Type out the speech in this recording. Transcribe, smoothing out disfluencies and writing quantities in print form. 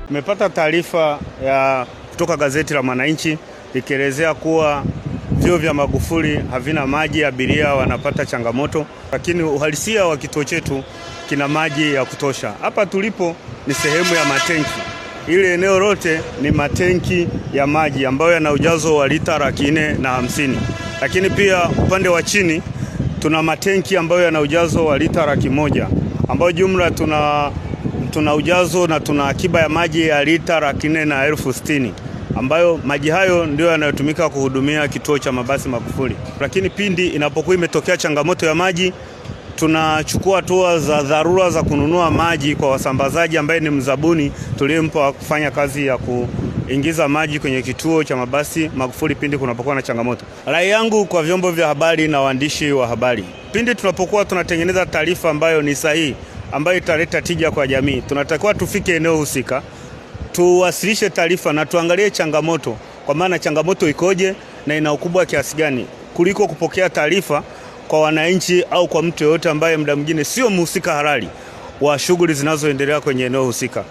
Tumepata taarifa kutoka gazeti la Mwananchi ikielezea kuwa vyuo vya Magufuli havina maji, abiria wanapata changamoto, lakini uhalisia wa kituo chetu kina maji ya kutosha. Hapa tulipo ni sehemu ya matenki. Ile eneo lote ni matenki ya maji ambayo yana ujazo wa lita 450. Lakini pia upande wa chini tuna matenki ambayo yana ujazo wa lita 100, ambayo jumla tuna ujazo na tuna akiba ya maji ya lita 460,000, ambayo maji hayo ndio yanayotumika kuhudumia kituo cha mabasi Magufuli. Lakini pindi inapokuwa imetokea changamoto ya maji, tunachukua hatua za dharura za kununua maji kwa wasambazaji ambaye ni mzabuni tuliyempa kufanya kazi ya kuingiza maji kwenye kituo cha mabasi Magufuli pindi kunapokuwa na changamoto. Rai yangu kwa vyombo vya habari na waandishi wa habari, pindi tunapokuwa tunatengeneza taarifa ambayo ni sahihi, ambayo italeta tija kwa jamii, tunatakiwa tufike eneo husika, tuwasilishe taarifa na tuangalie changamoto, kwa maana changamoto ikoje na ina ukubwa kiasi gani, kuliko kupokea taarifa kwa wananchi au kwa mtu yoyote ambaye muda mwingine sio mhusika halali wa shughuli zinazoendelea kwenye eneo husika.